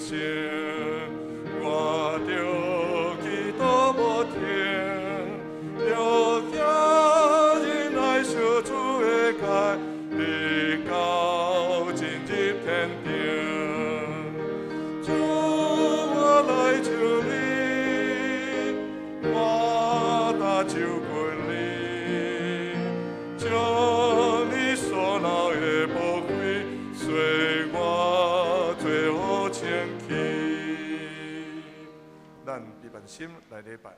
心，我着祈祷无停，着遐忍耐小主的爱，直到进入天庭。主，我来求你，我搭救归你，将你所留的宝贵随我最好前去。咱一份心来礼拜。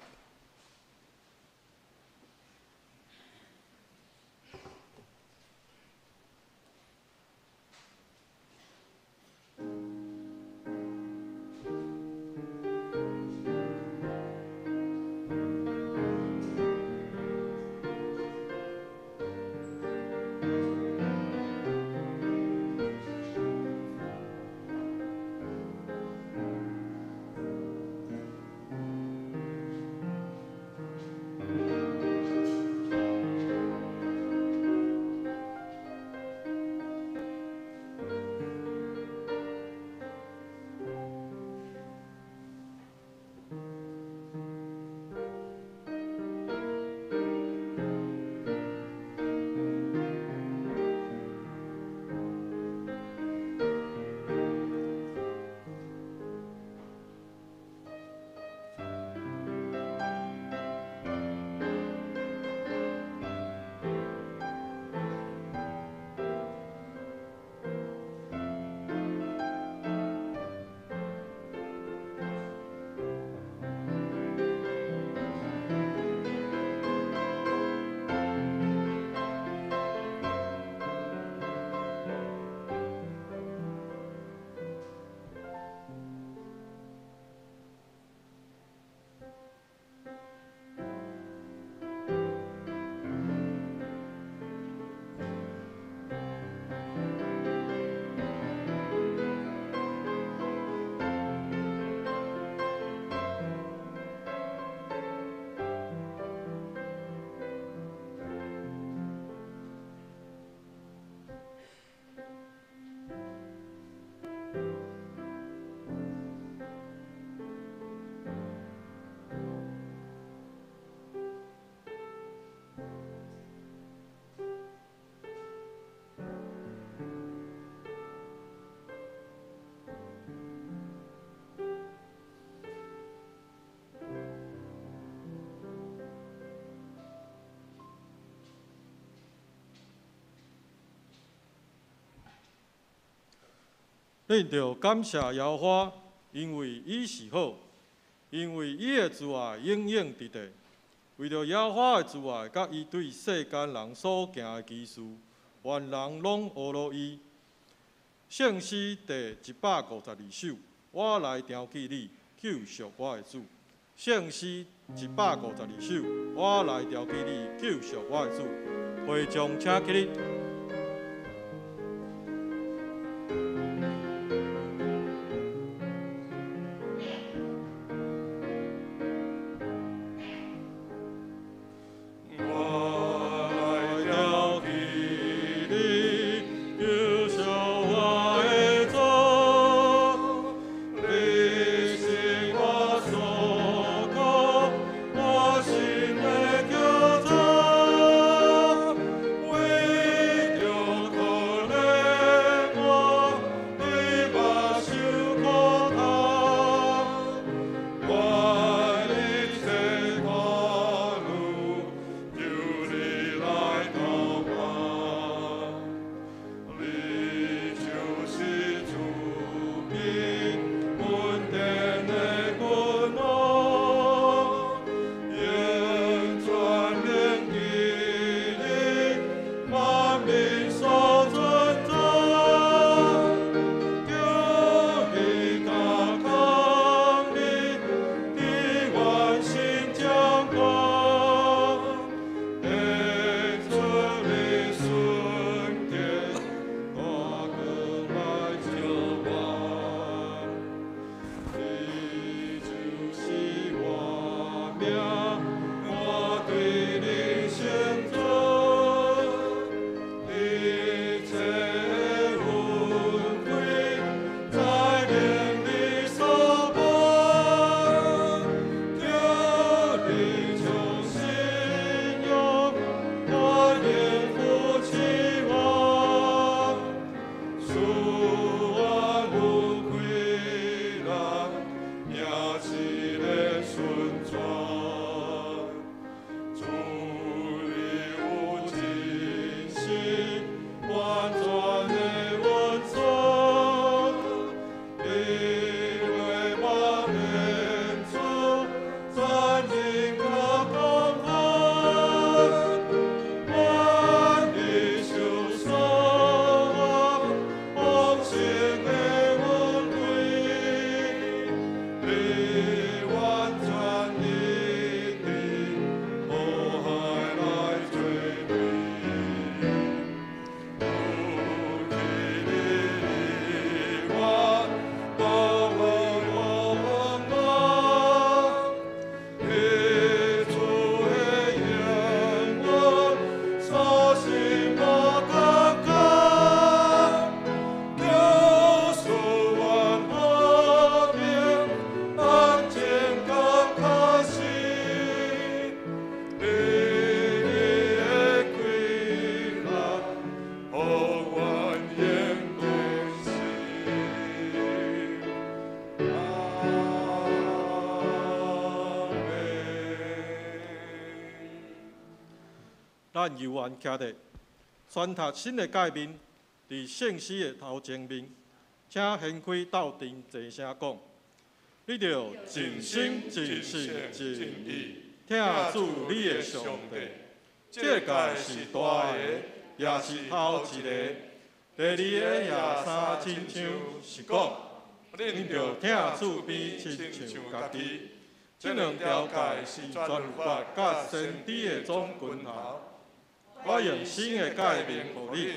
恁着感谢耶和华，因为伊是好，因为伊的慈爱永永直直。为着耶和华的慈爱，甲伊对世间人所行的奇事，愿人拢学落伊。圣诗第152首，我来调记你，救赎我的主。圣诗152首，我来调记你，救赎我的主。会众请起立。为咱游玩徛伫宣读新的界面，伫圣诗的头前面，请掀开斗阵，齐声讲：你着尽心、尽性、尽意，听主你的上帝。这届是大个，也是头一个。第二个也三亲像是讲，恁着听主边亲像家己。这两条界是传法甲先知的总拳头。我用新的界面予恁，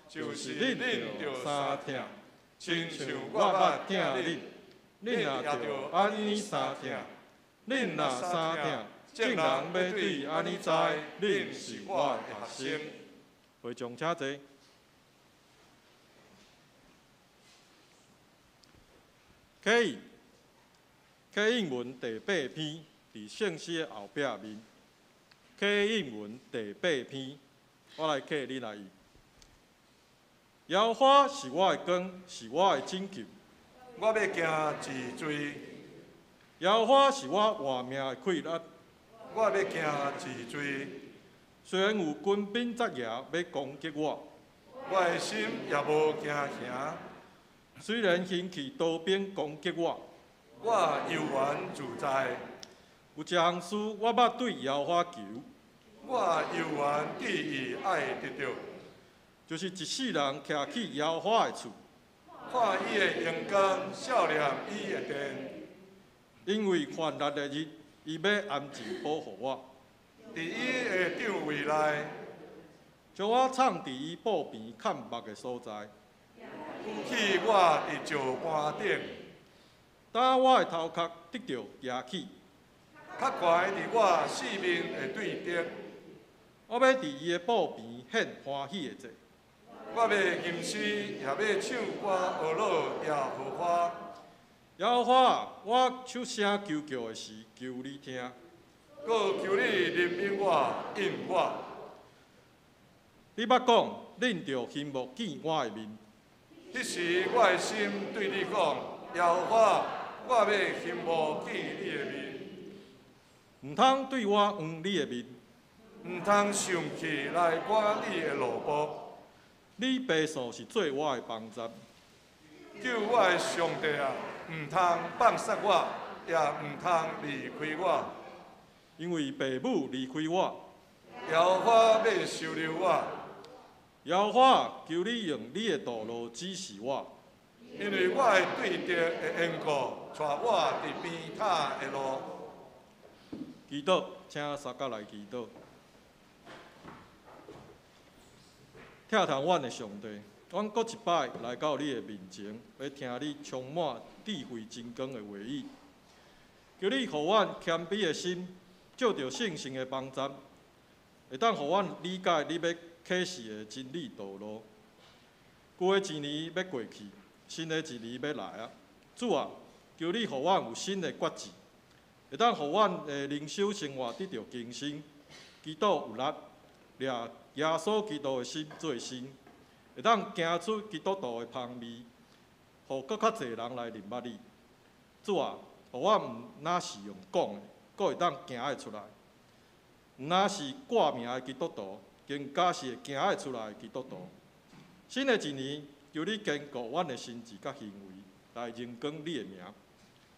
就是恁着三听，亲像我捌听恁。恁若着安尼三听，恁若三听，众人要对安尼知，恁是我的学生。会众请坐。启应文第八篇，伫圣诗的后壁面。启应文第八篇，我来启，你来译。耶和华是我的光，是我的拯救。我要行治罪。耶和华是我活命的气力。我要行治罪。虽然有军兵杂野要攻击我，我的心也无惊吓。虽然兴起刀兵攻击我，我悠然自在。有一项事我捌对耶和华求，我悠然记忆爱得到，就是一世人徛起耶和华的厝，看伊的阳光，笑念伊的殿。因为患难的日，伊要安静保护我。伫伊的帐位内，将我藏伫伊布边看目的所在。举起我伫石板顶，等我的头壳得到举起，较悬伫我四面的对顶。我要伫伊的布边献欢喜的祭。我要吟诗，也要唱歌学乐耶和华。耶和华，我出声求救的时，求你听。搁求你怜悯我，应我。你捌讲，恁着翕目见我的面。迄时我的心对你讲，耶和华，我要翕目见你的面。毋通对我黄你的面，毋通想起来我你的路步。你白素是做我的帮站。救我的上帝啊，毋通放杀我，也毋通离开我。因为父母离开我，耶和华要收留我。耶和华，求你用你的道路指示我，因为我的对敌的缘故，带我伫边塔的路。祈祷，请三角来祈祷。疼痛阮的上帝，阮搁一摆来到你的面前，要听你充满智慧真光的话语。求你互阮谦卑的心，照着圣性的帮助，会当互阮理解你要启示的真理道路。旧的一年要过去，新的一年要来啊！主啊，求你互阮有新的决志，会当互阮的灵修生活得到更新，祈祷有力，掠耶稣基督的心做新，会当行出基督徒的香味，互搁较侪人来认捌你。主啊，互我毋那是用讲的，搁会当行会出来；毋那是挂名的基督徒，更加是会行会出来的基督徒。新的一年，求你坚固阮的心智甲行为，来荣光你的名。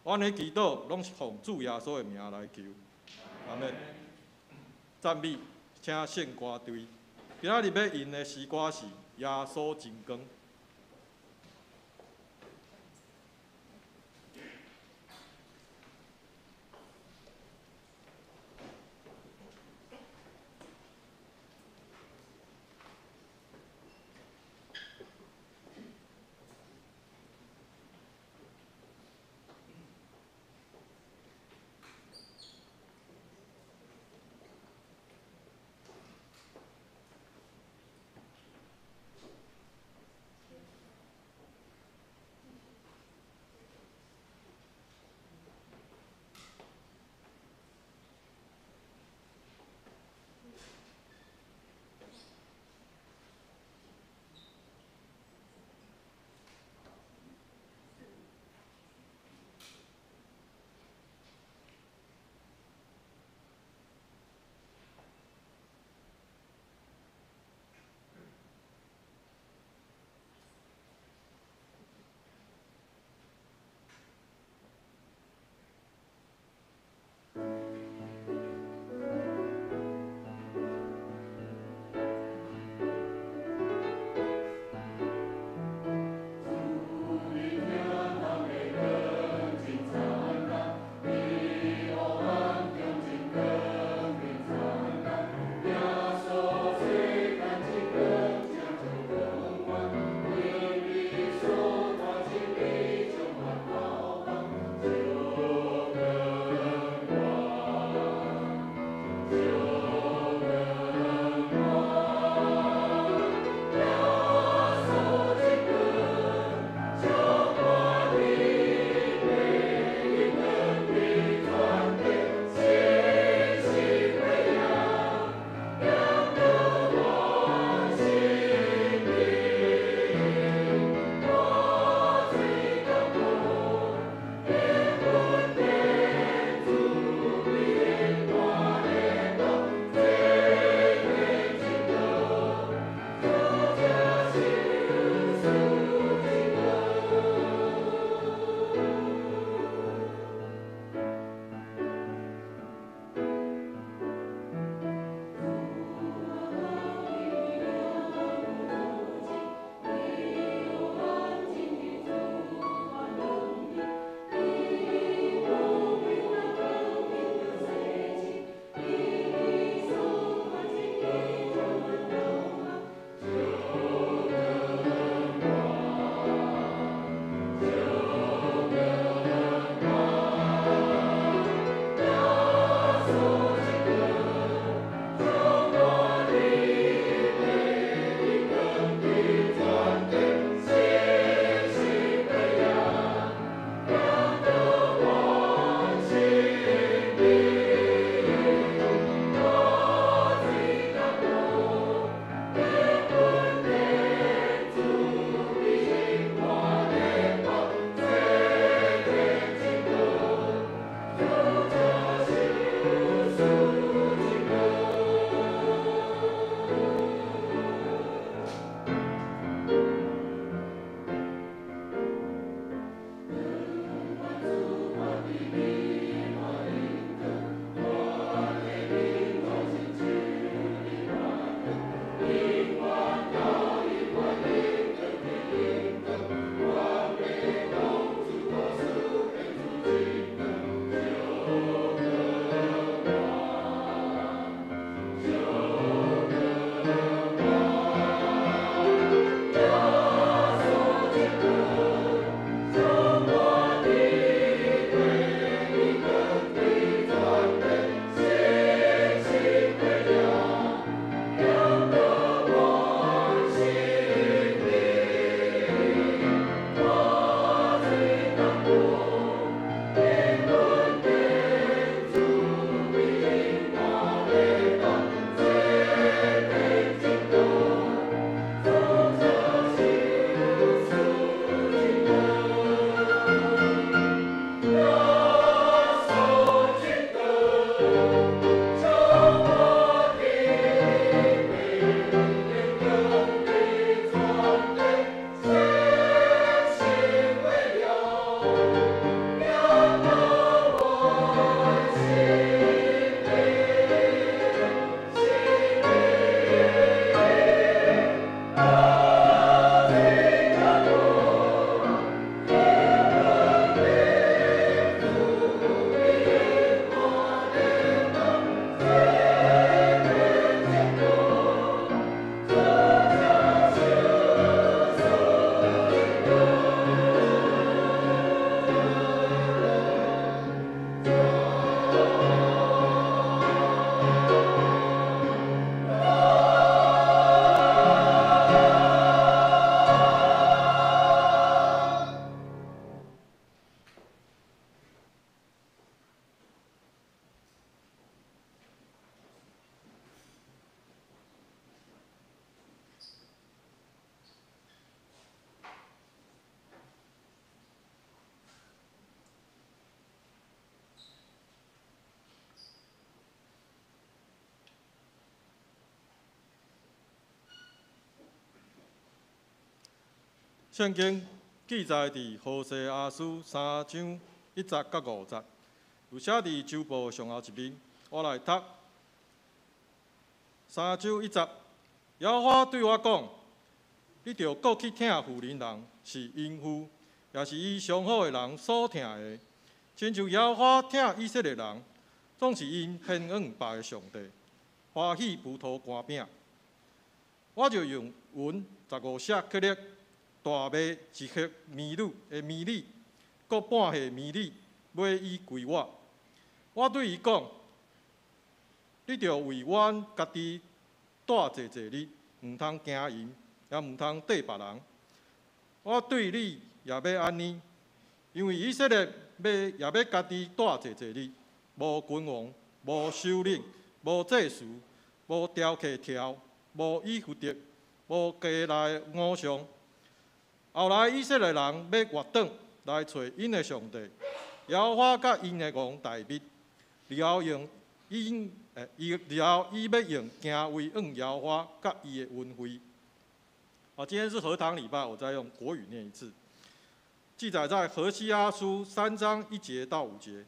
阮的祈祷拢是奉主耶稣的名来求。阿门。赞美，请圣歌队。今仔日要吟的诗歌是《耶稣真光》。圣经记载伫何西阿书3章1节到5节，有写伫周报上后一面。我来读3章1节。耶和华对我讲：你着搁去疼妇人人，是淫妇，也是伊上好的人所疼的。亲像耶和华疼以色列人，总是因献恩拜的上帝，欢喜葡萄干饼。我就用云15舍克勒大麦一克米粒，各半下米粒，买伊归我。我对伊讲：你着为阮家己带坐你，毋通惊淫，也毋通缀别人。我对你也要安尼，因为以色列也要家己带坐你，无君王，无首领，无祭司，无雕刻条，无以弗得，无家内偶像。后来以色列人要活转来找因的上帝，耶和华甲因的王大密，然后伊要用行为恩耶和华甲伊的恩惠。今天是和堂礼拜，我再用国语念一次。记载在何西阿书3章1节到5节。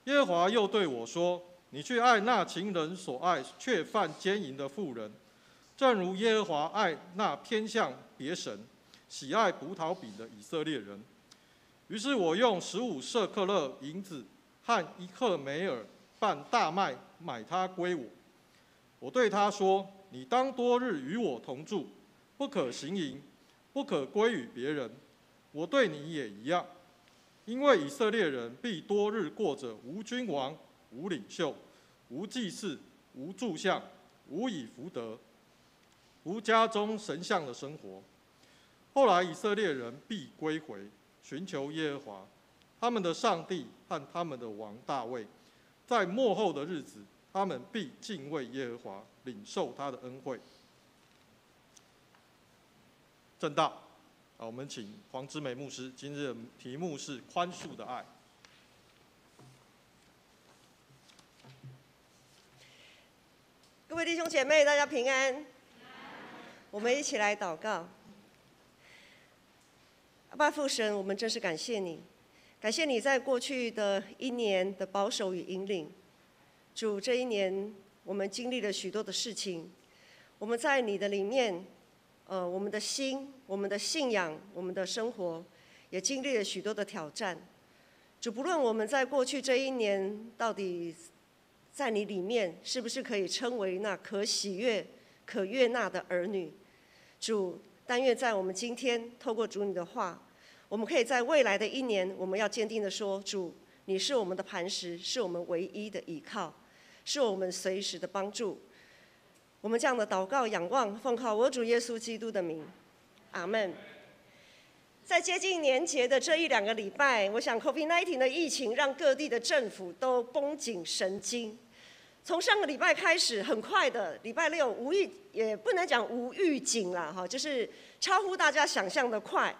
耶和华又对我说：“你去爱那情人所爱却犯奸淫的妇人，正如耶和华爱那偏向别神、喜爱葡萄饼的以色列人。”于是我用15舍克勒银子和1克梅尔拌大麦买他归我。我对他说：“你当多日与我同住，不可行淫，不可归与别人。我对你也一样，因为以色列人必多日过着无君王、无领袖、无祭司、无柱像、无以福德、无家中神像的生活。后来以色列人必归回，寻求耶和华，他们的上帝和他们的王大卫。在末后的日子，他们必敬畏耶和华，领受他的恩惠。”正道，我们请黄之美牧师，今日的题目是宽恕的爱。各位弟兄姐妹，大家平安。我们一起来祷告。阿爸父神，我们真是感谢你，感谢你在过去的1年的保守与引领。主，这1年我们经历了许多的事情，我们在你的里面，我们的心、我们的信仰、我们的生活，也经历了许多的挑战。主，不论我们在过去这1年到底在你里面是不是可以称为那可喜悦、可悦纳的儿女，主，但愿在我们今天透过主你的话，我们可以在未来的1年，我们要坚定的说：主，你是我们的磐石，是我们唯一的依靠，是我们随时的帮助。我们这样的祷告、仰望，奉靠我主耶稣基督的名，阿们。在接近年节的这1-2个礼拜，我想 COVID-19 的疫情让各地的政府都绷紧神经。从上个礼拜开始，很快的，礼拜6也不能讲无预警啦，就是超乎大家想象的快。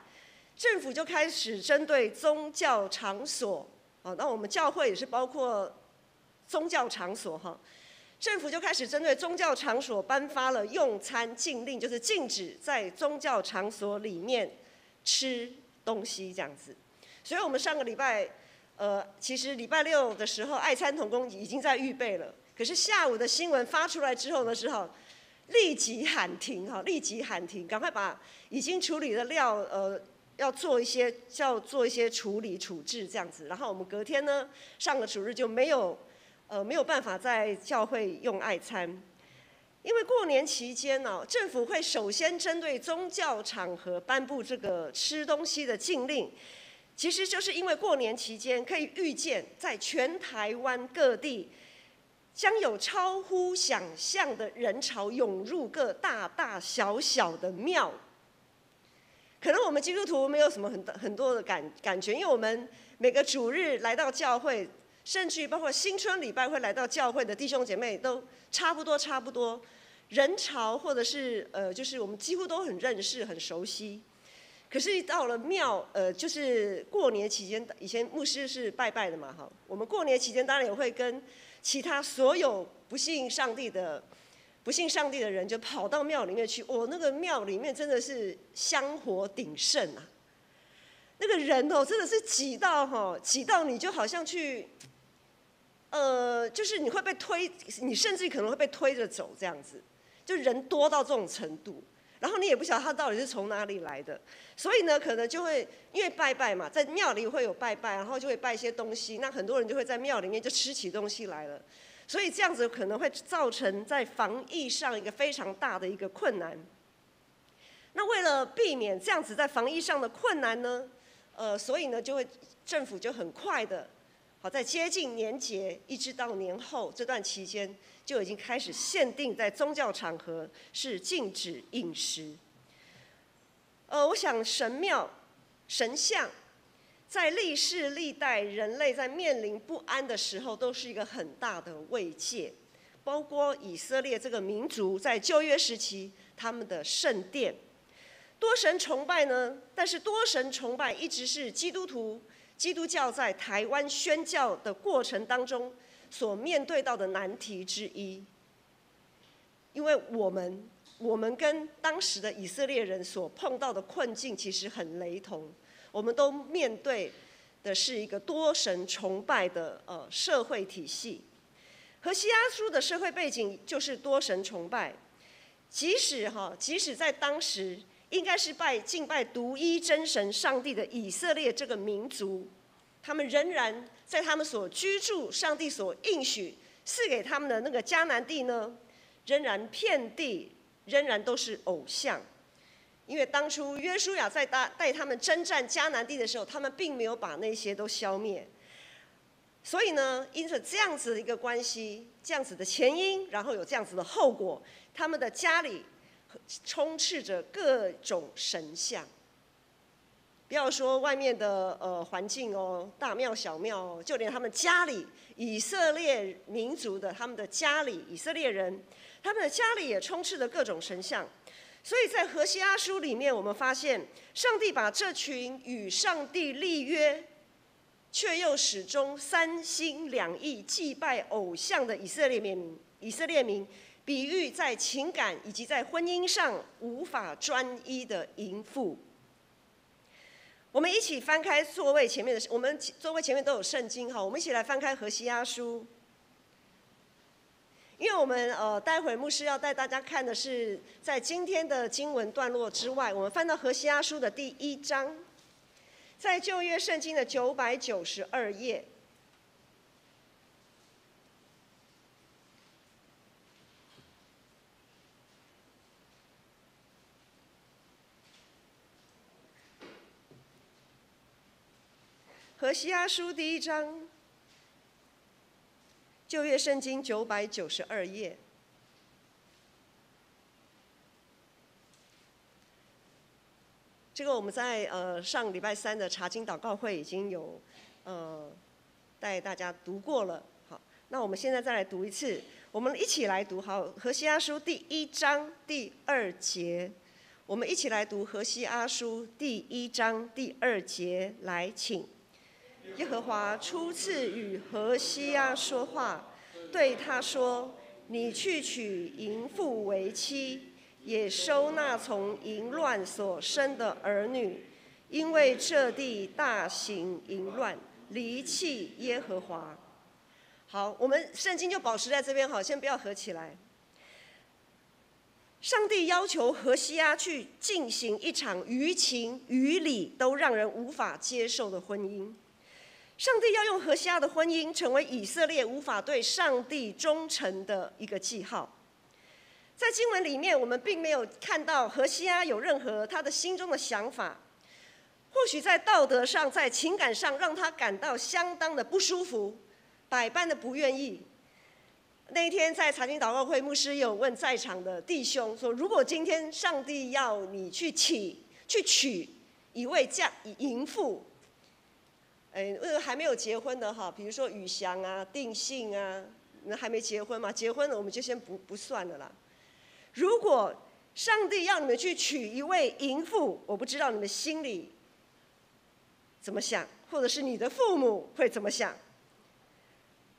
政府就开始针对宗教场所，那我们教会也是包括宗教场所哈。政府就开始针对宗教场所颁发了用餐禁令，就是禁止在宗教场所里面吃东西这样子。所以我们上个礼拜，其实礼拜6的时候，爱餐同工已经在预备了。可是下午的新闻发出来之后的时候，立即喊停，赶快把已经处理的料，要做一些处理处置这样子。然后我们隔天呢，上个主日就没有办法在教会用爱餐，因为过年期间呢，政府会首先针对宗教场合颁布这个吃东西的禁令，其实就是因为过年期间可以预见，在全台湾各地将有超乎想象的人潮涌入各大大小小的庙。可能我们基督徒没有什么很多的感觉，因为我们每个主日来到教会，甚至于包括新春礼拜会来到教会的弟兄姐妹都差不多，人潮或者是就是我们几乎都很认识、很熟悉。可是到了庙，就是过年期间，以前牧师是拜拜的嘛，哈，我们过年期间当然也会跟其他所有不信上帝的不信上帝的人就跑到庙里面去，那个庙里面真的是香火鼎盛啊！那个人真的是挤到你就好像去，就是你会被推，你甚至可能会被推着走这样子，就人多到这种程度。然后你也不晓得他到底是从哪里来的，所以呢，可能就会因为拜拜嘛，在庙里会有拜拜，然后就会拜一些东西，那很多人就会在庙里面就吃起东西来了，所以这样子可能会造成在防疫上一个非常大的一个困难。那为了避免这样子在防疫上的困难呢，所以呢，政府就很快的，在接近年节一直到年后这段期间，就已经开始限定在宗教场合是禁止饮食。我想神庙、神像，在历世历代人类在面临不安的时候，都是一个很大的慰藉。包括以色列这个民族在旧约时期，他们的圣殿，多神崇拜呢，但是多神崇拜一直是基督教在台湾宣教的过程当中所面对到的难题之一，因为我们跟当时的以色列人所碰到的困境其实很雷同，我们都面对的是一个多神崇拜的社会体系。何西阿书的社会背景就是多神崇拜，即使在当时应该是敬拜独一真神上帝的以色列这个民族，他们仍然在他们所居住、上帝所应许赐给他们的那个迦南地呢，仍然遍地仍然都是偶像。因为当初约书亚在带他们征战迦南地的时候，他们并没有把那些都消灭。所以呢，因着这样子的一个关系，这样子的前因，然后有这样子的后果，他们的家里充斥着各种神像。不要说外面的环境大庙小庙就连他们家里以色列民族的他们的家里以色列人，他们的家里也充斥着各种神像。所以在何西阿书里面，我们发现上帝把这群与上帝立约，却又始终三心两意祭拜偶像的以色列民，比喻在情感以及在婚姻上无法专一的淫妇。我们一起翻开座位前面的，我们座位前面都有圣经哈，我们一起来翻开何西阿书。因为我们待会牧师要带大家看的是在今天的经文段落之外，我们翻到何西阿书的第1章，在旧约圣经的992页。何西阿书第1章，旧约圣经992页。这个我们在上礼拜3的查经祷告会已经有带大家读过了。好，那我们现在再来读一次，我们一起来读。好，何西阿书第1章第2节，我们一起来读何西阿书第1章第2节，来，请。耶和华初次与何西阿说话，对他说：“你去娶淫妇为妻，也收纳从淫乱所生的儿女，因为这地大行淫乱，离弃耶和华。”好，我们圣经就保持在这边，好，先不要合起来。上帝要求何西阿去进行一场于情于理都让人无法接受的婚姻。上帝要用何西阿的婚姻成为以色列无法对上帝忠诚的一个记号。在经文里面，我们并没有看到何西阿有任何他的心中的想法，或许在道德上、在情感上让他感到相当的不舒服，百般的不愿意。那一天在查经祷告会，牧师有问在场的弟兄说：如果今天上帝要你去娶一位淫妇，还没有结婚的哈，比如说宇翔啊、定信啊，那还没结婚嘛，结婚了我们就先不算了啦。如果上帝要你们去娶一位淫妇，我不知道你们心里怎么想，或者是你的父母会怎么想。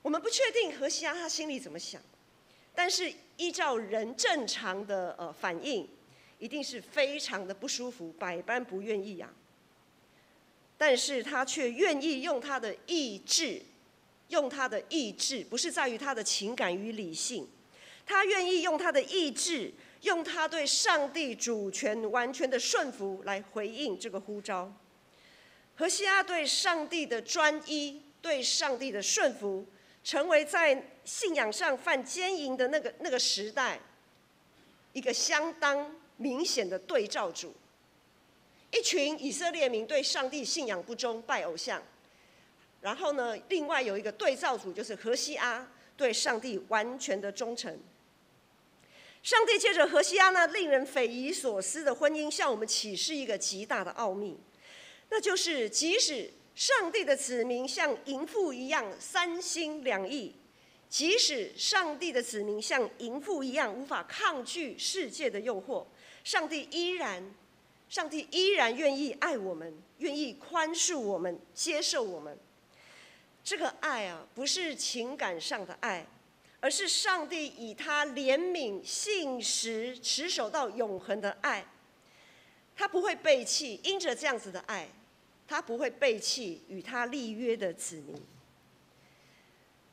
我们不确定何西阿他心里怎么想，但是依照人正常的反应，一定是非常的不舒服，百般不愿意啊。但是他却愿意用他的意志，不是在于他的情感与理性，他愿意用他的意志，用他对上帝主权完全的顺服来回应这个呼召。何西阿对上帝的专一，对上帝的顺服，成为在信仰上犯奸淫的那个时代一个相当明显的对照组。一群以色列民对上帝信仰不忠，拜偶像，然后呢，另外有一个对照组，就是何西阿对上帝完全的忠诚。上帝借着何西阿那令人匪夷所思的婚姻，向我们启示一个极大的奥秘，那就是即使上帝的子民像淫妇一样三心两意，即使上帝的子民像淫妇一样无法抗拒世界的诱惑，上帝依然愿意爱我们，愿意宽恕我们，接受我们。这个爱啊，不是情感上的爱，而是上帝以他怜悯、信实、持守到永恒的爱。他不会背弃，因着这样子的爱，他不会背弃与他立约的子民。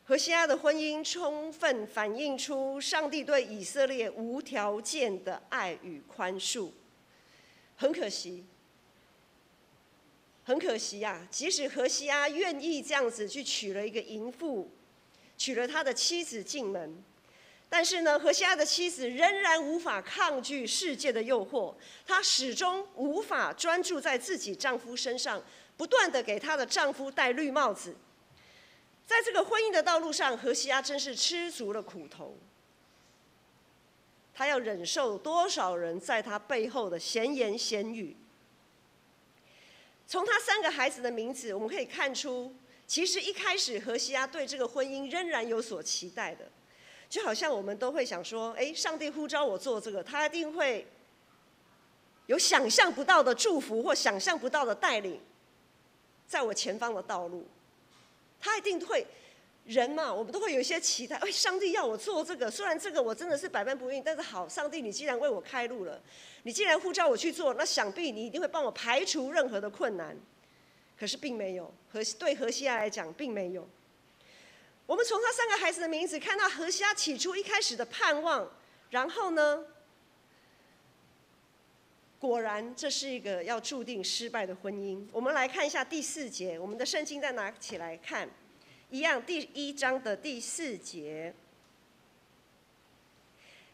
何西阿的婚姻充分反映出上帝对以色列无条件的爱与宽恕。很可惜啊！即使何西阿愿意这样子去娶了一个淫妇，娶了他的妻子进门，但是呢，何西阿的妻子仍然无法抗拒世界的诱惑，她始终无法专注在自己丈夫身上，不断的给她的丈夫戴绿帽子。在这个婚姻的道路上，何西阿真是吃足了苦头。他要忍受多少人在他背后的闲言闲语？从他3个孩子的名字，我们可以看出，其实一开始何西阿对这个婚姻仍然有所期待的，就好像我们都会想说：上帝呼召我做这个，他一定会有想象不到的祝福或想象不到的带领，在我前方的道路，他一定会。人嘛，我们都会有一些期待。上帝要我做这个，虽然这个我真的是百般不愿意，但是好，上帝，你既然为我开路了，你既然呼召我去做，那想必你一定会帮我排除任何的困难。可是并没有，对何西阿来讲，并没有。我们从他3个孩子的名字看到何西阿起初一开始的盼望，然后呢，果然这是一个要注定失败的婚姻。我们来看一下第4节，我们的圣经再拿起来看。一样，第1章的第4节。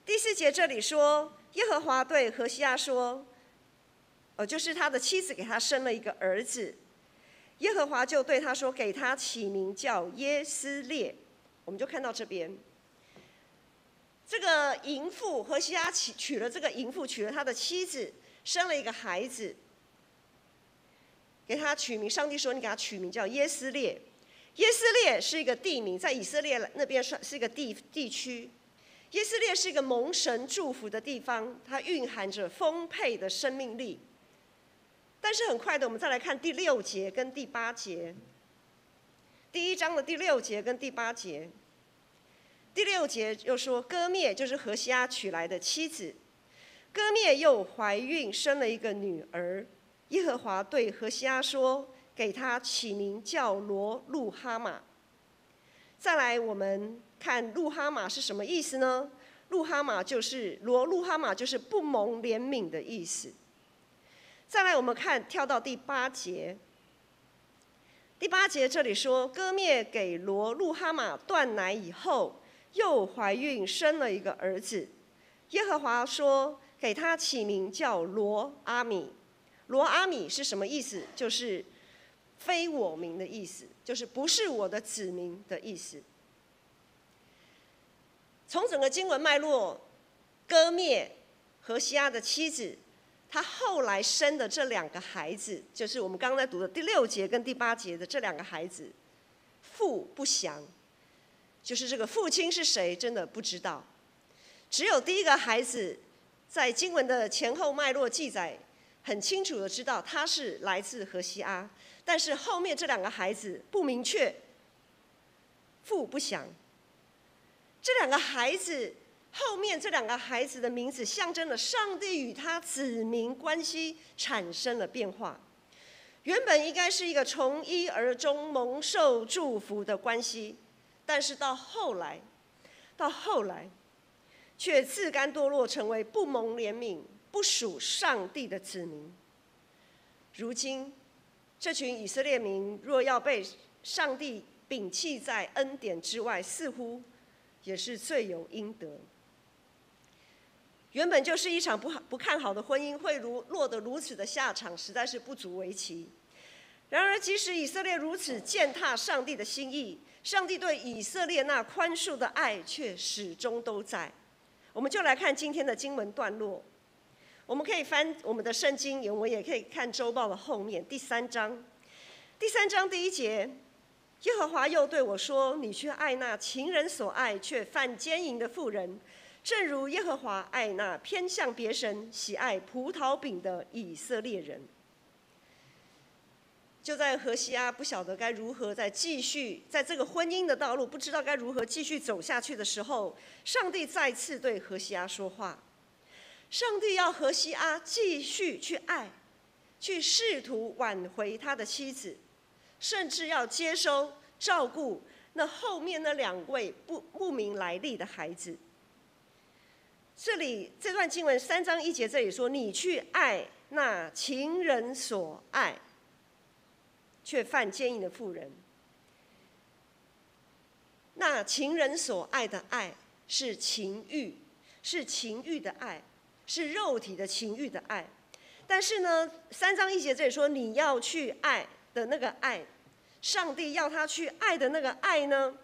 第4节这里说，耶和华对何西阿说，就是他的妻子给他生了一个儿子，耶和华就对他说，给他起名叫耶斯列。我们就看到这边，这个淫妇何西阿娶了这个淫妇，娶了他的妻子，生了一个孩子，给他取名，上帝说你给他取名叫耶斯列。耶斯列是一个地名，在以色列那边是一个地区。耶斯列是一个蒙神祝福的地方，它蕴含着丰沛的生命力。但是很快的，我们再来看第6节跟第8节。第1章的第6节跟第8节。第6节又说，歌灭就是何西阿娶来的妻子，歌灭又怀孕生了一个女儿。耶和华对何西阿说，给他起名叫罗路哈玛。再来，我们看路哈玛是什么意思呢？路哈玛就是不蒙怜悯的意思。再来，我们跳到第8节。第8节这里说，歌灭给罗路哈玛断奶以后，又怀孕生了一个儿子。耶和华说，给他起名叫罗阿米。罗阿米是什么意思？就是非我民的意思，就是不是我的子民的意思。从整个经文脉络，歌灭何西阿的妻子，她后来生的这2个孩子，就是我们刚刚在读的第6节跟第8节的这2个孩子，父不详，就是这个父亲是谁，真的不知道。只有第1个孩子，在经文的前后脉络记载，很清楚的知道他是来自何西阿。但是后面这2个孩子不明确，父不详。这两个孩子后面这两个孩子的名字，象征了上帝与他子民关系产生了变化。原本应该是一个从一而终、蒙受祝福的关系，但是到后来，却自甘堕落，成为不蒙怜悯、不属上帝的子民。如今，这群以色列民若要被上帝摒弃在恩典之外，似乎也是罪有应得。原本就是一场不看好的婚姻，会落得如此的下场，实在是不足为奇。然而，即使以色列如此践踏上帝的心意，上帝对以色列那宽恕的爱却始终都在。我们就来看今天的经文段落，我们可以翻我们的圣经，我们也可以看周报的后面第3章。第3章第1节，耶和华又对我说：“你去爱那情人所爱却犯奸淫的妇人，正如耶和华爱那偏向别神、喜爱葡萄饼的以色列人。”就在何西阿不晓得该如何再继续在这个婚姻的道路，不知道该如何继续走下去的时候，上帝再次对何西阿说话。上帝要何西阿继续去爱，去试图挽回他的妻子，甚至要接收照顾那后面那2位不明来历的孩子。这里这段经文3章1节这里说：“你去爱那情人所爱却犯奸淫的妇人。”那情人所爱的爱是情欲，是情欲的爱，是肉体的情欲的爱。但是呢，3章1节这里说你要去爱的那个爱，上帝要他去爱的那个爱呢，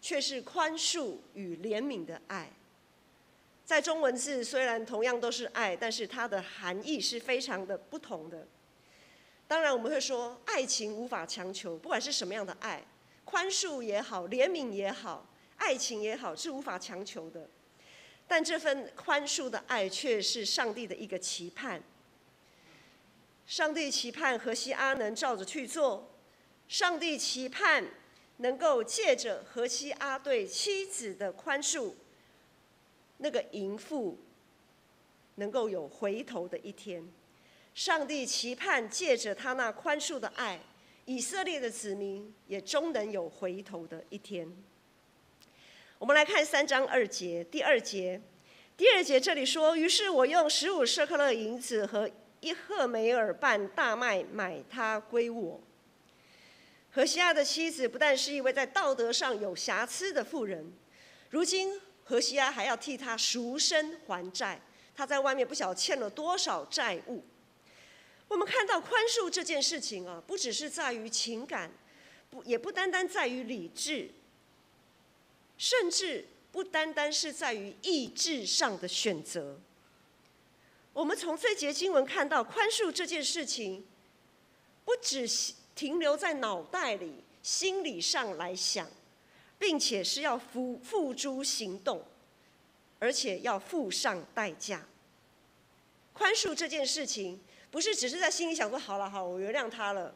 却是宽恕与怜悯的爱。在中文字虽然同样都是爱，但是它的含义是非常的不同的。当然我们会说，爱情无法强求，不管是什么样的爱，宽恕也好，怜悯也好，爱情也好，是无法强求的。但这份宽恕的爱却是上帝的一个期盼。上帝期盼何西阿能照着去做，上帝期盼能够借着何西阿对妻子的宽恕，那个淫妇能够有回头的一天。上帝期盼借着他那宽恕的爱，以色列的子民也终能有回头的一天。我们来看3章2节，第2节这里说：“于是我用15舍客勒银子和1赫梅尔半大麦买他归我。”何西阿的妻子不但是一位在道德上有瑕疵的妇人，如今何西阿还要替他赎身还债，他在外面不晓得欠了多少债务。我们看到宽恕这件事情啊，不只是在于情感，也不单单在于理智，甚至不单单是在于意志上的选择。我们从这节经文看到，宽恕这件事情，不只停留在脑袋里、心理上来想，并且是要付诸行动，而且要付上代价。宽恕这件事情，不是只是在心里想说好了，我原谅他了，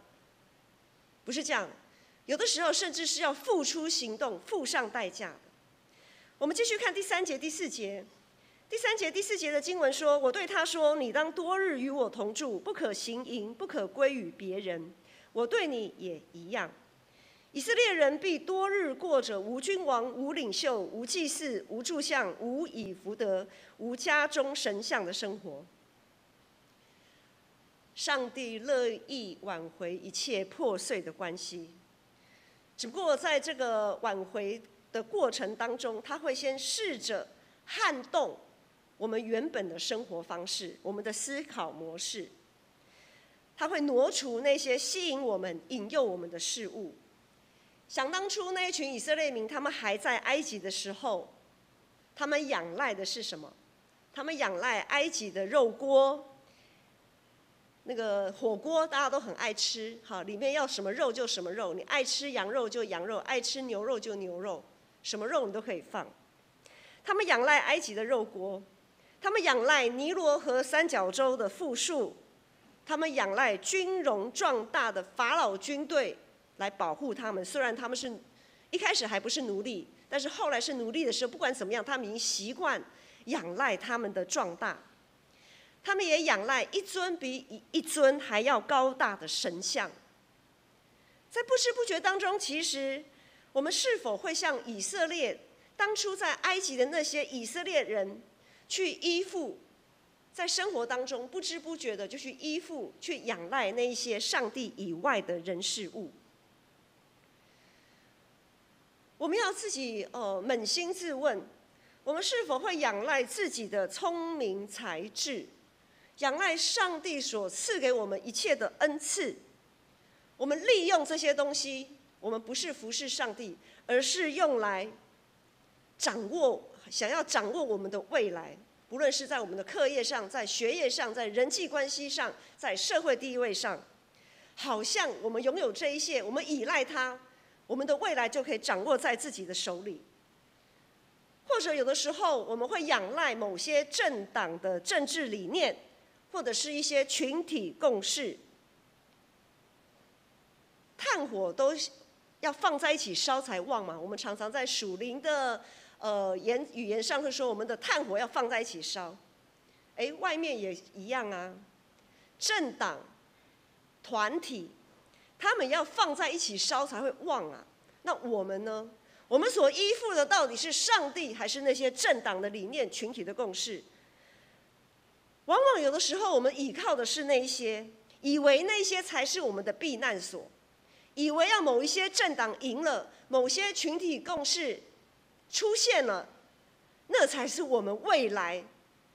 不是这样。有的时候甚至是要付出行动，付上代价的。我们继续看第3节、第4节。第3节、第4节的经文说：“我对他说，你当多日与我同住，不可行淫，不可归与别人。我对你也一样。以色列人必多日过着无君王、无领袖、无祭司、无柱像、无以弗得、无家中神像的生活。”上帝乐意挽回一切破碎的关系，只不过在这个挽回的过程当中，他会先试着撼动我们原本的生活方式，我们的思考模式。他会挪除那些吸引我们、引诱我们的事物。想当初那一群以色列民，他们还在埃及的时候，他们仰赖的是什么？他们仰赖埃及的肉锅。那个火锅大家都很爱吃，好，里面要什么肉就什么肉，你爱吃羊肉就羊肉，爱吃牛肉就牛肉，什么肉你都可以放。他们仰赖埃及的肉锅，他们仰赖尼罗河三角洲的富庶，他们仰赖军容壮大的法老军队来保护他们。虽然他们是一开始还不是奴隶，但是后来是奴隶的时候，不管怎么样，他们已经习惯仰赖他们的壮大，他们也仰赖一尊比一尊还要高大的神像。在不知不觉当中，其实我们是否会像以色列当初在埃及的那些以色列人去依附，在生活当中不知不觉的就去依附、去仰赖那一些上帝以外的人事物？我们要自己扪心自问，我们是否会仰赖自己的聪明才智，仰赖上帝所赐给我们一切的恩赐？我们利用这些东西，我们不是服侍上帝，而是用来想要掌握我们的未来，不论是在我们的课业上、在学业上、在人际关系上、在社会地位上，好像我们拥有这一些，我们依赖它，我们的未来就可以掌握在自己的手里。或者有的时候，我们会仰赖某些政党的政治理念，或者是一些群体共识。炭火都要放在一起烧才旺嘛。我们常常在属灵的语言上会说，我们的炭火要放在一起烧。外面也一样啊，政党、团体，他们要放在一起烧才会旺啊。那我们呢？我们所依附的到底是上帝，还是那些政党的理念、群体的共识？往往有的时候，我们依靠的是那一些，以为那些才是我们的避难所。以为要某一些政党赢了，某些群体共识出现了，那才是我们未来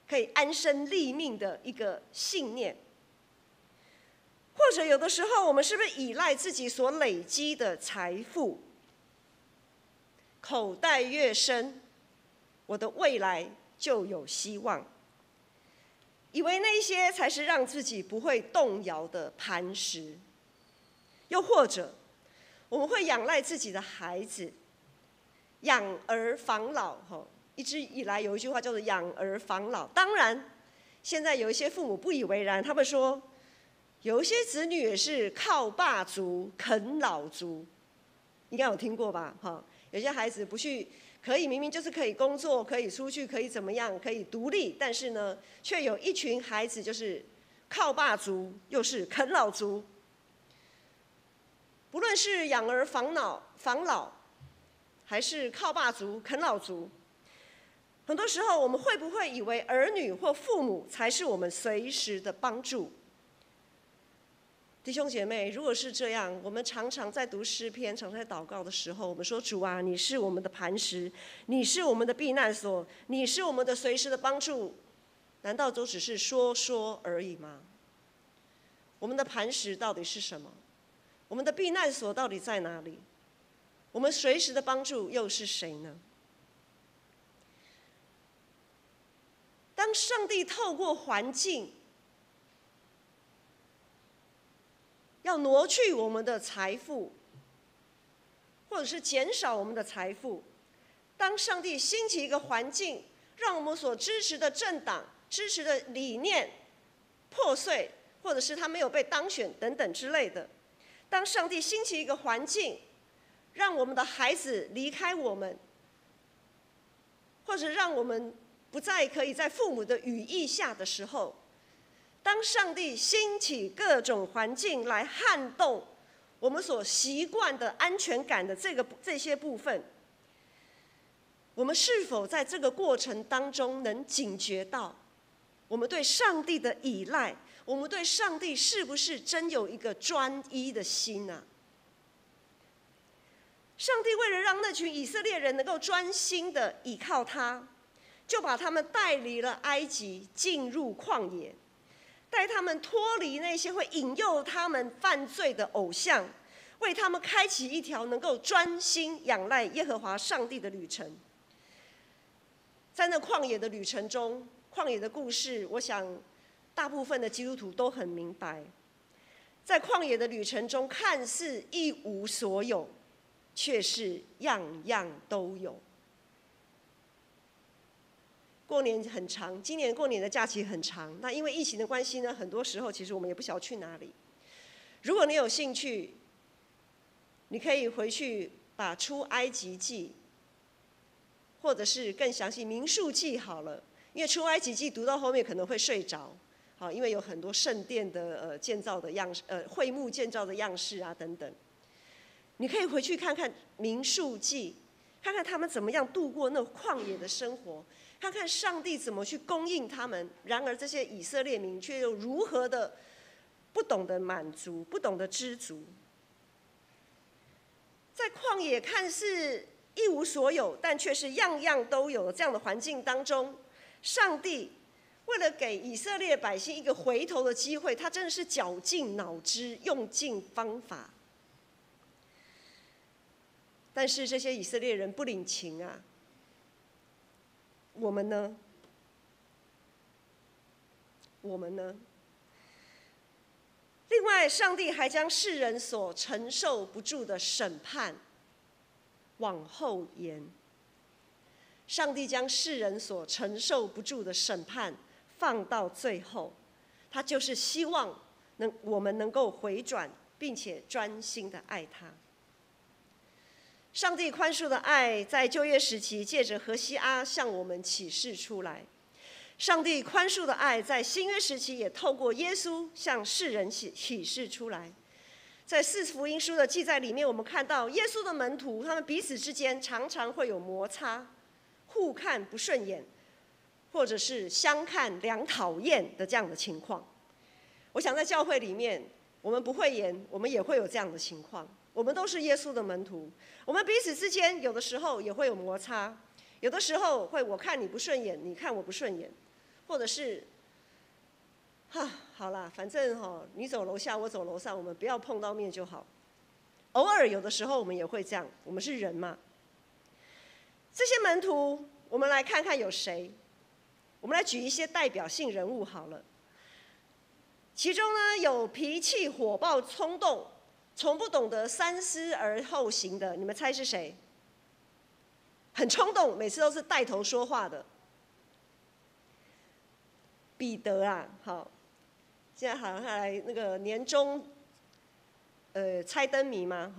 可以安身立命的一个信念。或者有的时候，我们是不是依赖自己所累积的财富？口袋越深，我的未来就有希望。以为那些才是让自己不会动摇的磐石。又或者，我们会仰赖自己的孩子，养儿防老。一直以来有一句话叫做“养儿防老”。当然，现在有一些父母不以为然，他们说，有一些子女也是靠爸族、啃老族，应该有听过吧？有些孩子不去，可以明明就是可以工作，可以出去，可以怎么样，可以独立，但是呢，却有一群孩子就是靠爸族，又是啃老族。不论是养儿防老，还是靠爸族、啃老族，很多时候我们会不会以为儿女或父母才是我们随时的帮助？弟兄姐妹，如果是这样，我们常常在读诗篇、常常在祷告的时候，我们说：“主啊，你是我们的磐石，你是我们的避难所，你是我们的随时的帮助。”难道都只是说说而已吗？我们的磐石到底是什么？我们的避难所到底在哪里？我们随时的帮助又是谁呢？当上帝透过环境要挪去我们的财富，或者是减少我们的财富，当上帝兴起一个环境，让我们所支持的政党、支持的理念破碎，或者是他没有被当选等等之类的，当上帝兴起一个环境，让我们的孩子离开我们，或者让我们不再可以在父母的羽翼下的时候，当上帝兴起各种环境来撼动我们所习惯的安全感的这些部分，我们是否在这个过程当中能警觉到我们对上帝的依赖？我们对上帝是不是真有一个专一的心啊？上帝为了让那群以色列人能够专心的依靠他，就把他们带离了埃及，进入旷野，带他们脱离那些会引诱他们犯罪的偶像，为他们开启一条能够专心仰赖耶和华上帝的旅程。在那旷野的旅程中，旷野的故事，我想大部分的基督徒都很明白。在旷野的旅程中，看似一无所有，却是样样都有。过年很长，今年过年的假期很长。那因为疫情的关系呢，很多时候其实我们也不晓得去哪里。如果你有兴趣，你可以回去把出埃及记或者是更详细民数记好了，因为出埃及记读到后面可能会睡着，好，因为有很多圣殿的建造的样式，会幕建造的样式啊等等。你可以回去看看民数记，看看他们怎么样度过那旷野的生活，看看上帝怎么去供应他们。然而这些以色列民却又如何的不懂得满足，不懂得知足。在旷野看似一无所有，但却是样样都有的这样的环境当中，上帝为了给以色列百姓一个回头的机会，他真的是绞尽脑汁，用尽方法。但是这些以色列人不领情啊，我们呢？我们呢？另外，上帝还将世人所承受不住的审判往后延。上帝将世人所承受不住的审判放到最后，他就是希望我们能够回转，并且专心的爱他。上帝宽恕的爱在旧约时期借着何西阿向我们启示出来，上帝宽恕的爱在新约时期也透过耶稣向世人启示出来。在四福音书的记载里面，我们看到耶稣的门徒他们彼此之间常常会有摩擦，互看不顺眼，或者是相看两讨厌的这样的情况。我想在教会里面，我们不会演，我们也会有这样的情况。我们都是耶稣的门徒，我们彼此之间有的时候也会有摩擦，有的时候会我看你不顺眼，你看我不顺眼，或者是好啦，反正你走楼下我走楼上，我们不要碰到面就好。偶尔有的时候我们也会这样，我们是人嘛。这些门徒我们来看看有谁，我们来举一些代表性人物好了。其中呢，有脾气火爆冲动，从不懂得三思而后行的，你们猜是谁？很冲动，每次都是带头说话的彼得啊。好，现在好像来那个年终猜灯谜吗？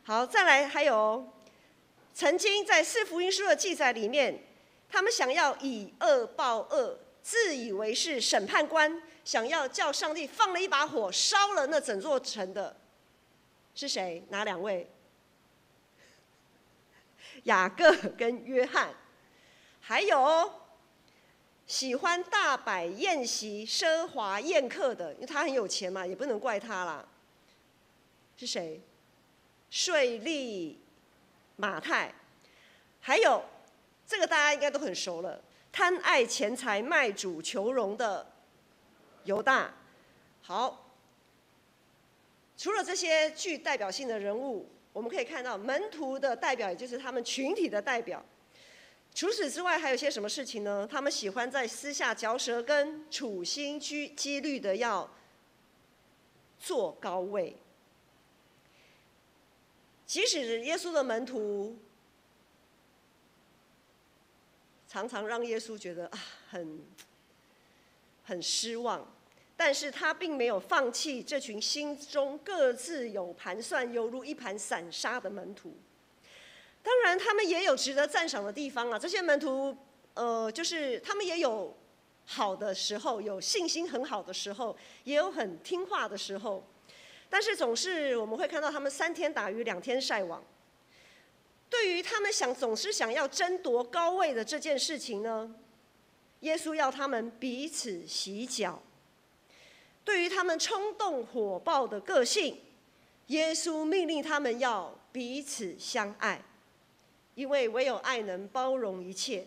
好，再来还有曾经在四福音书的记载里面，他们想要以恶报恶，自以为是审判官，想要叫上帝放了一把火烧了那整座城的是谁？哪两位？雅各跟约翰。还有喜欢大摆宴席、奢华宴客的，因为他很有钱嘛，也不能怪他啦。是谁？税吏马太。还有这个大家应该都很熟了，贪爱钱财、卖主求荣的犹大。好，除了这些具代表性的人物，我们可以看到门徒的代表，也就是他们群体的代表。除此之外，还有些什么事情呢？他们喜欢在私下嚼舌根，处心积虑的要坐高位。即使耶稣的门徒常常让耶稣觉得很失望，但是他并没有放弃这群心中各自有盘算，犹如一盘散沙的门徒。当然，他们也有值得赞赏的地方啊。这些门徒，就是他们也有好的时候，有信心很好的时候，也有很听话的时候。但是总是我们会看到他们3天打鱼2天晒网。对于他们总是想要争夺高位的这件事情呢，耶稣要他们彼此洗脚。对于他们冲动火爆的个性，耶稣命令他们要彼此相爱，因为唯有爱能包容一切，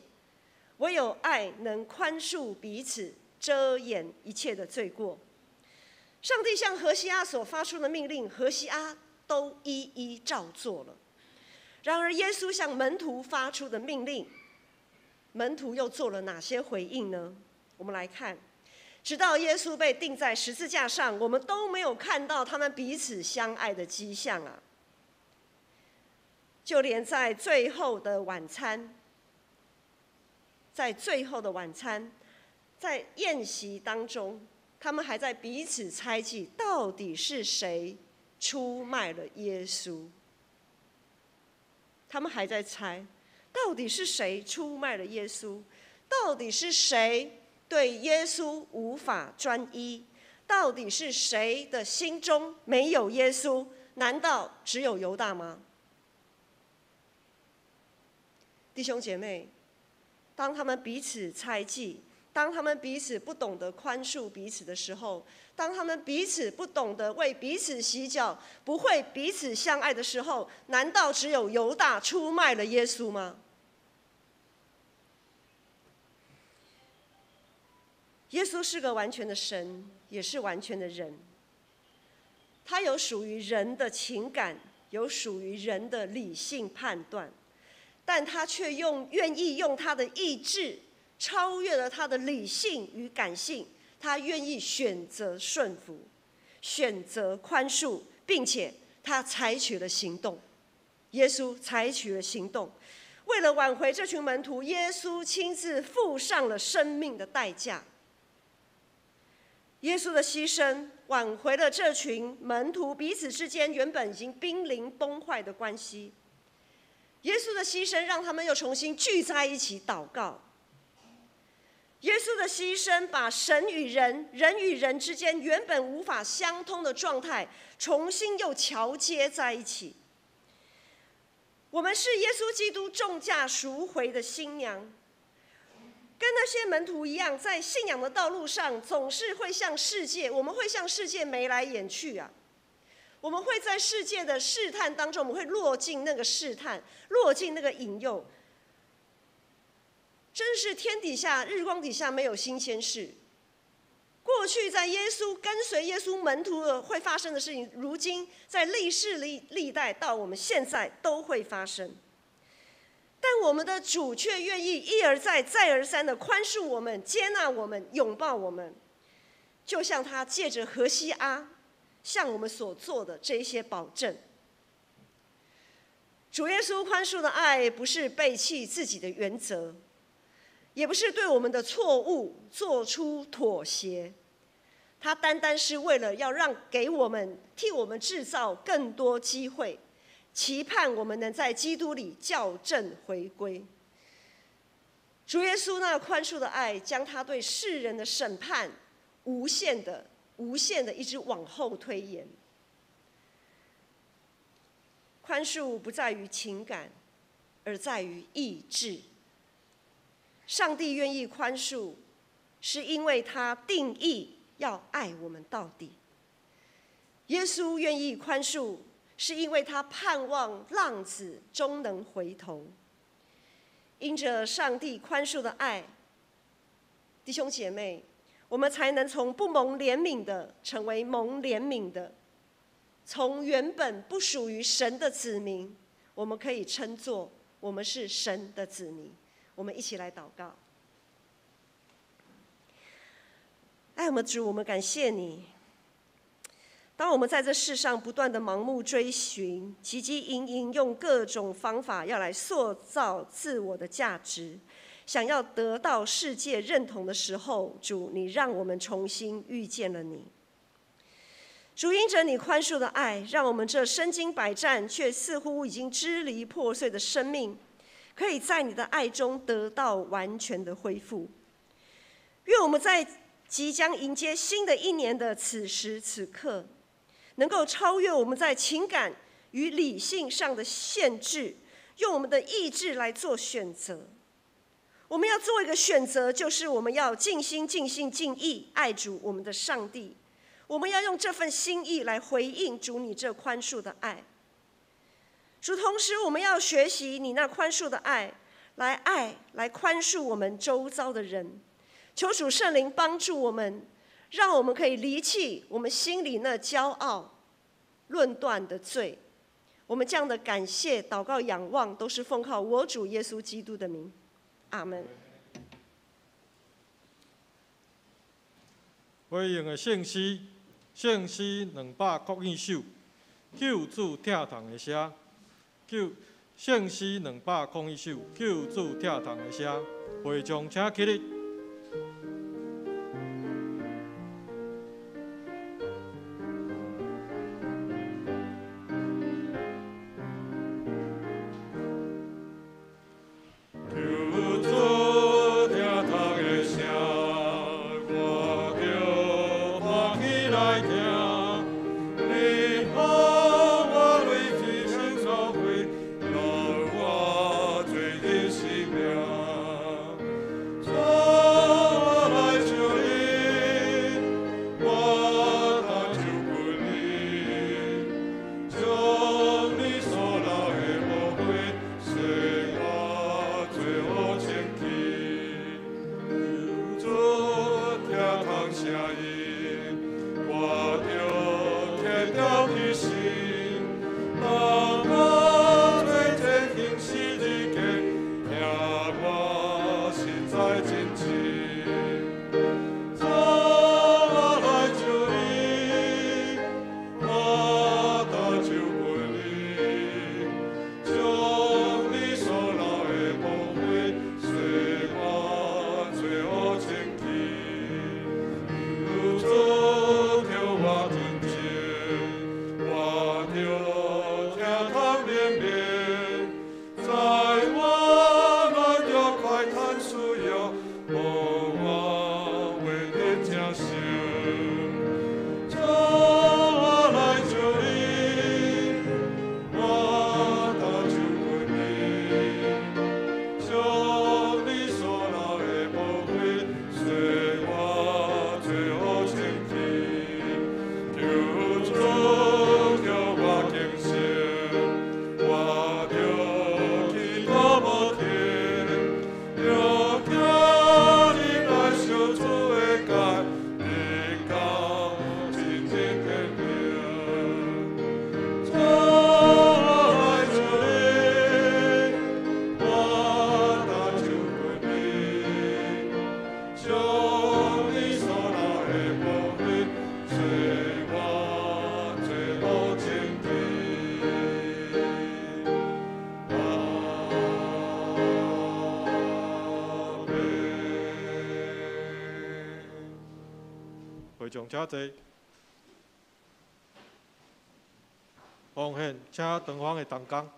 唯有爱能宽恕彼此，遮掩一切的罪过。上帝向何西阿所发出的命令，何西阿都一一照做了。然而，耶稣向门徒发出的命令，门徒又做了哪些回应呢？我们来看，直到耶稣被钉在十字架上，我们都没有看到他们彼此相爱的迹象啊！就连在最后的晚餐，在宴席当中，他们还在彼此猜忌，到底是谁出卖了耶稣？他们还在猜，到底是谁出卖了耶稣？到底是谁对耶稣无法专一？到底是谁的心中没有耶稣？难道只有犹大吗？弟兄姐妹，当他们彼此猜忌，当他们彼此不懂得宽恕彼此的时候，当他们彼此不懂得为彼此洗脚，不会彼此相爱的时候，难道只有犹大出卖了耶稣吗？耶稣是个完全的神，也是完全的人。他有属于人的情感，有属于人的理性判断，但他却愿意用他的意志超越了他的理性与感性，他愿意选择顺服，选择宽恕，并且他采取了行动。耶稣采取了行动，为了挽回这群门徒，耶稣亲自付上了生命的代价。耶稣的牺牲挽回了这群门徒彼此之间原本已经濒临崩坏的关系。耶稣的牺牲让他们又重新聚在一起祷告。耶稣的牺牲把神与人、人与人之间原本无法相通的状态重新又桥接在一起。我们是耶稣基督重价赎回的新娘，跟那些门徒一样，在信仰的道路上总是会向世界，我们会向世界眉来眼去啊。我们会在世界的试探当中，我们会落进那个试探，落进那个引诱。真是天底下日光底下没有新鲜事。过去在耶稣跟随耶稣门徒会发生的事情，如今在历世历代到我们现在都会发生。但我们的主却愿意一而再再而三的宽恕我们，接纳我们，拥抱我们，就像他借着何西阿向我们所做的这一些保证。主耶稣宽恕的爱不是背弃自己的原则，也不是对我们的错误做出妥协，他单单是为了要给我们，替我们制造更多机会，期盼我们能在基督里校正回归。主耶稣那宽恕的爱，将他对世人的审判无限的一直往后推延。宽恕不在于情感，而在于意志。上帝愿意宽恕，是因为他定义要爱我们到底。耶稣愿意宽恕，是因为他盼望浪子终能回头。因着上帝宽恕的爱，弟兄姐妹，我们才能从不蒙怜悯的成为蒙怜悯的，从原本不属于神的子民，我们可以称作我们是神的子民。我们一起来祷告。爱我们主，我们感谢你。当我们在这世上不断的盲目追寻，汲汲营营用各种方法要来塑造自我的价值，想要得到世界认同的时候，主，你让我们重新遇见了你。主，因着你宽恕的爱，让我们这身经百战却似乎已经支离破碎的生命，可以在你的爱中得到完全的恢复。愿我们在即将迎接新的一年的此时此刻，能够超越我们在情感与理性上的限制，用我们的意志来做选择。我们要做一个选择，就是我们要尽心尽性尽意爱主我们的上帝。我们要用这份心意来回应主你这宽恕的爱。主，同时我们要学习你那宽恕的爱，来宽恕我们周遭的人。求主圣灵帮助我们，让我们可以离弃我们心里那骄傲、论断的罪。我们这样的感谢、祷告、仰望，都是奉靠我主耶稣基督的名。阿门。回应的圣诗290首，救主疼痛的声，圣诗291首，救主疼痛的声，会众请起立。会众请坐。奉献，请长方的同工。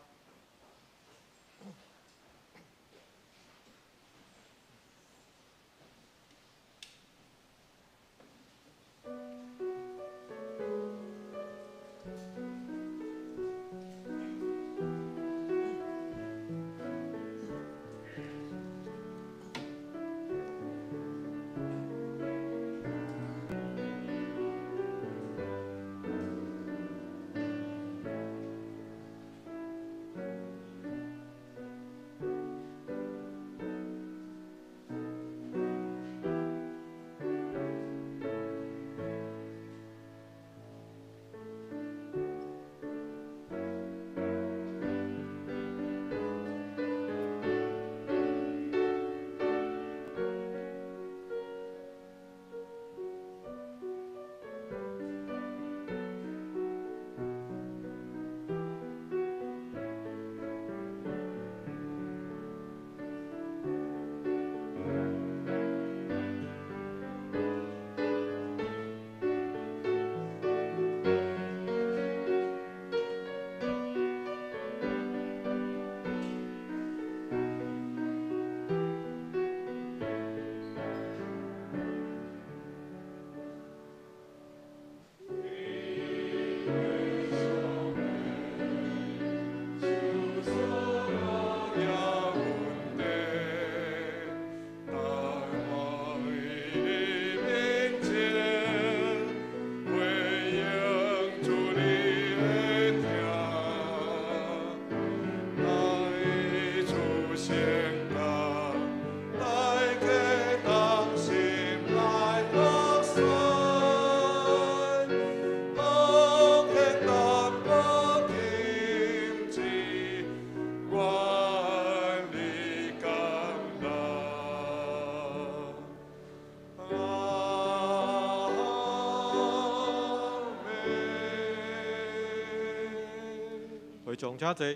会众请坐。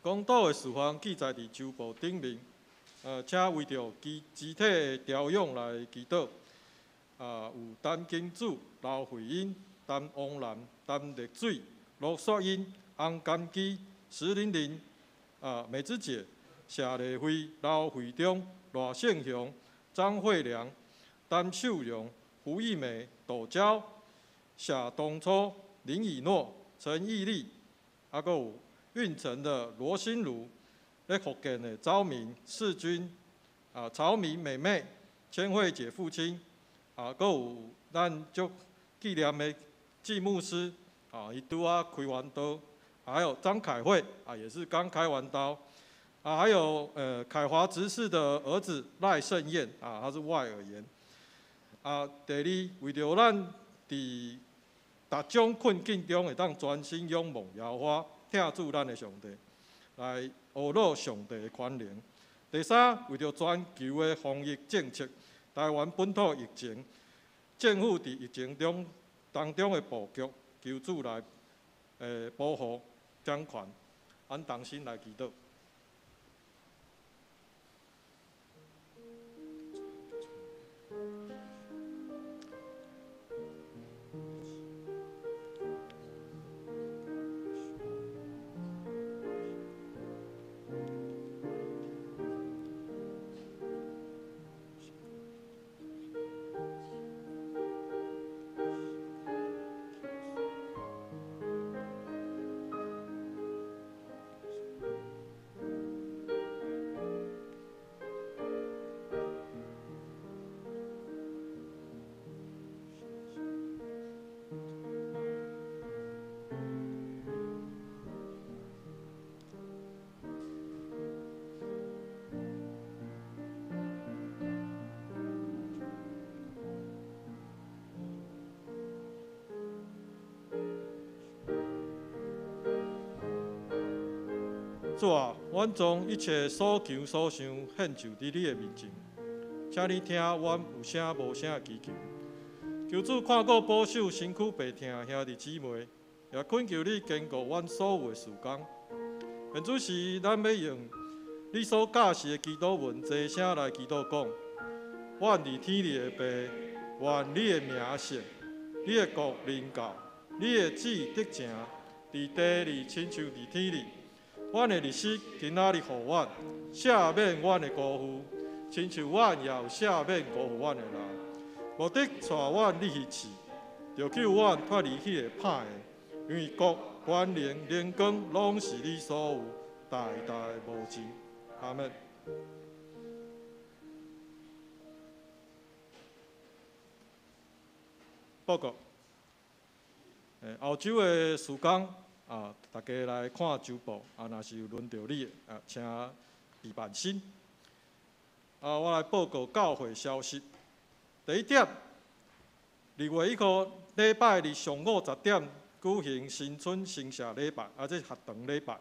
公道的事项记载伫周报顶面，请为着其肢体的调养来祈祷。有陈金主、刘慧英、陈王兰、陈丽水、罗雪英、洪甘基、石玲玲、美芝姐、谢丽辉、刘慧忠、罗胜雄、张惠良、陈秀荣、胡义美、杜娇、夏东初、林以诺、陈义利，还有运城的罗心如，咧福建的昭明、世军、曹明、美美、千惠姐父亲，还有咱足纪念的季牧师，伊拄啊开完刀，还有张凯慧，也是刚开完刀，还有凯华执事的儿子赖胜彦，他是外耳炎。第二，为着咱伫逐种困境中会当专心仰望耶和华，听主咱的上帝，来学乐上帝的权能。第三，为着全球的防疫政策，台湾本土疫情，政府伫疫情当中的布局，求主来保护掌权，俺同心来祈祷。主啊，阮将一切所求所想献就伫你的面前，请你听阮有声无声的祈求。求主看顾保守身躯病痛兄弟姊妹，也恳求你坚固阮所有的事工。现主时，咱要用你所教示的祈祷文，齐声来祈祷讲：阮伫天里的爸，愿你的名圣，你的国临到，你的旨得成，伫地里亲像伫天里。阮的日子今仔日互阮，赦免阮的辜负，亲像阮也有赦免辜负阮的人。无得带阮离去死，就救阮脱离迄个歹的，因为国、权能、荣光，拢是你所有，代代无尽。阿门。报告，后周的事工。大家来看周报，若是有轮到你的，请备办心。我来报告教会消息。第一点，2月1号礼拜日上午10点举行新春圣社礼拜，这学堂礼拜。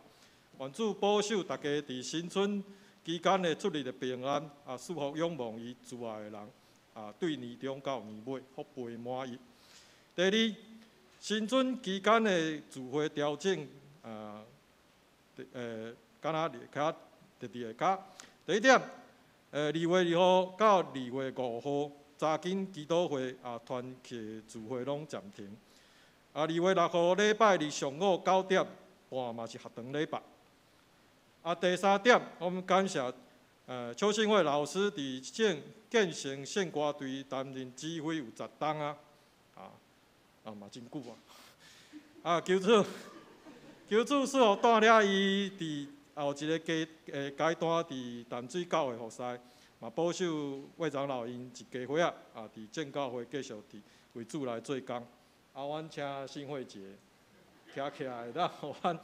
愿主保守大家伫新春期间的出入的平安，祝福仰望伊慈爱的人，对年中到年尾福杯满溢。第二，新春期间的聚会调整，敢若较特别的较。第一点，2月2号到2月5号，早间祈祷会团契聚会拢暂停。2月6号礼拜日上午9点半嘛是学堂礼拜。第三点，我们感谢邱信惠老师伫建成献歌队担任指挥有10冬嘛真久求主赐予带领伊伫后一个阶段伫淡水教会服侍，嘛保守魏长老因一家伙伫建教会继续为主来做工。阮请信惠姐徛起来，咱互阮。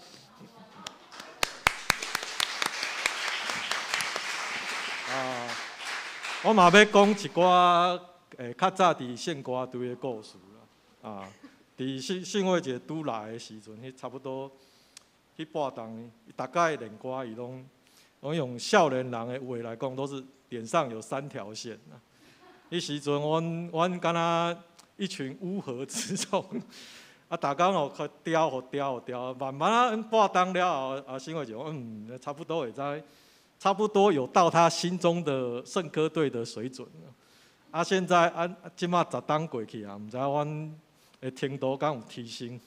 我嘛要讲一寡较早伫献歌队的故事啦。伫信惠节拄来的时阵，迄差不多迄半冬，大概练歌伊拢用少年人的话来讲，都是脸上有3条线。迄时阵，阮敢若一群乌合之众，大家互调，慢慢半冬了后，信惠节讲，差不多会知。差不多有到他心中的圣歌队的水准了。现在即马10冬过去毋知阮的程度敢有提升？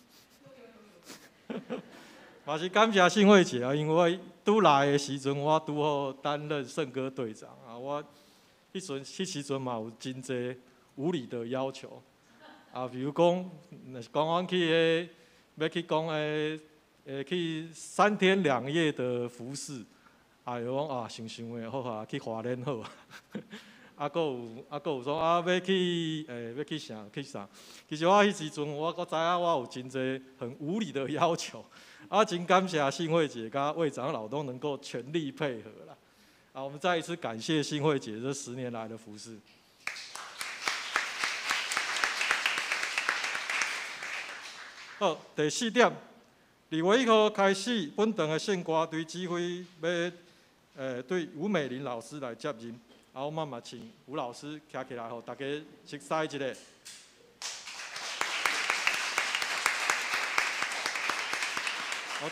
嘛是感谢信惠姐因为拄来的时阵，我拄好担任圣歌队长我迄时阵嘛有真侪无理的要求比如讲，阮去要去讲去3天2夜的服饰。就讲想的好去花莲好佫有说要去啥？其实我迄时阵我知影我有真侪很无理的要求，真感谢信惠姐甲魏长老都能够全力配合啦。我们再一次感谢信惠姐这10年来的服侍。好，第4点，2月1号开始，本堂的圣歌队指挥要对吴美玲老师来接任，我们嘛请吴老师站起来，互大家熟悉一下。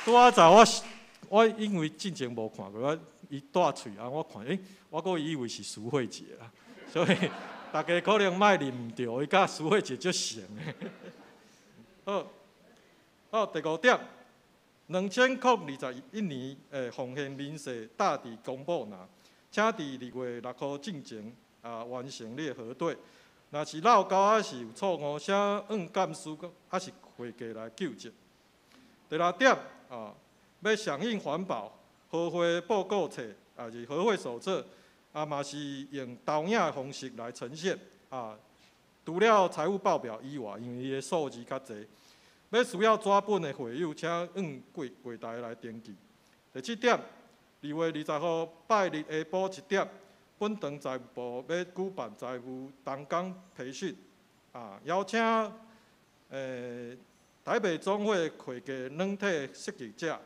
拄仔早我因为进前无看过，伊带喙我看我阁以为是苏慧杰啦，所以大家可能莫认唔着，伊甲苏慧杰足像的。好，第5点，2021年奉献民事大致公布啦，请伫2月6号进前完成你的核对。若是漏交还是有错误，请检事还是会计来纠正。第6点要响应环保，核会报告册是核会手册，嘛是用投影的方式来呈现除了财务报表以外，因为伊的数字较侪，要需要纸本的会友，请用柜台来登记。第7点，2月20号拜日下晡1点，本堂财务部要举办财务同工培训，邀请台北总会会计软体设计者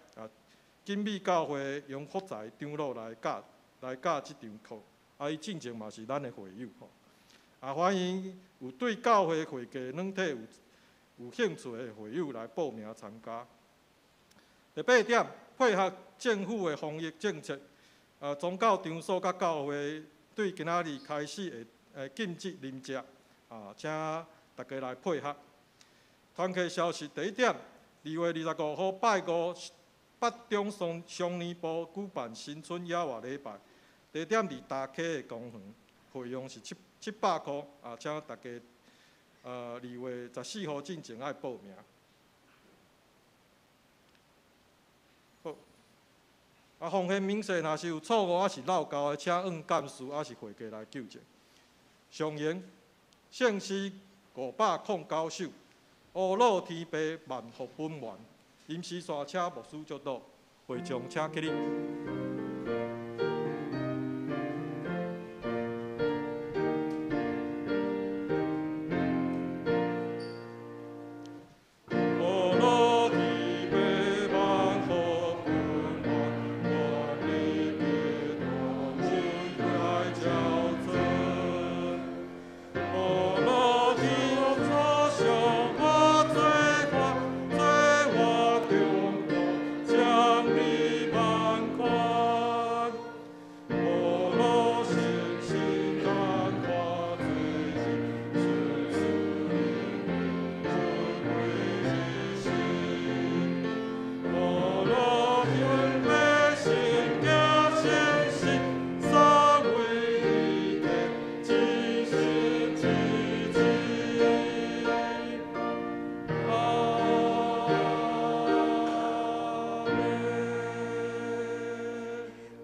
金美教会用福财长老来教即场课，伊进前嘛是咱的会友欢迎有对教会会计软体有兴趣的会友来报名参加。第8点，配合政府的防疫政策，宗教场所甲教会对今仔日开始会禁止啉食，请大家来配合。团契消息第1点，2月25号拜5，北中商年部举办新春野外礼拜，地点伫大溪的公园，费用是700块，请大家2月14号进前爱报名。好，奉献民事若是有错误还是漏交的，请检事还是会计来纠正。上言，圣诗509首。乌老天白万福本源，临时山车牧师教导，会众请起立。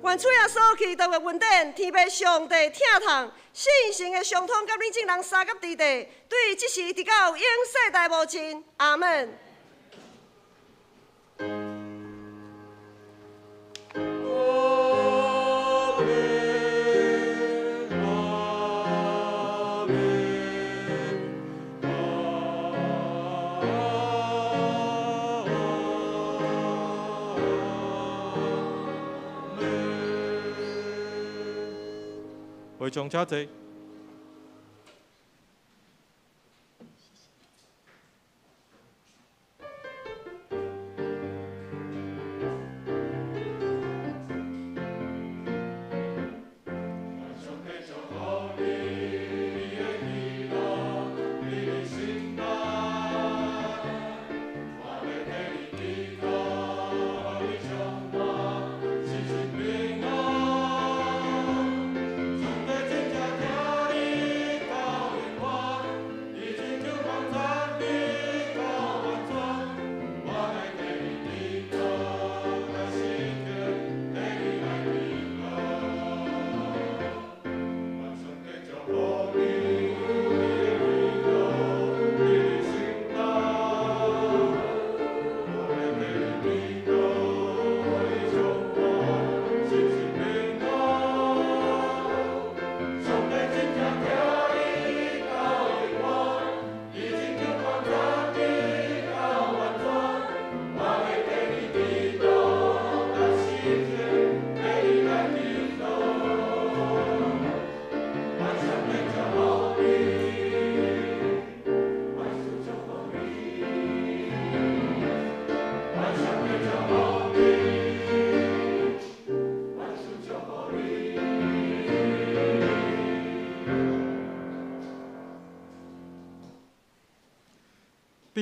愿主耶稣去到的恩典，天父上帝听从，信心的相通，甲你众人三甲之地，对即时直到永世代无尽。阿门。会众请坐。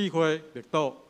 避讳灭岛。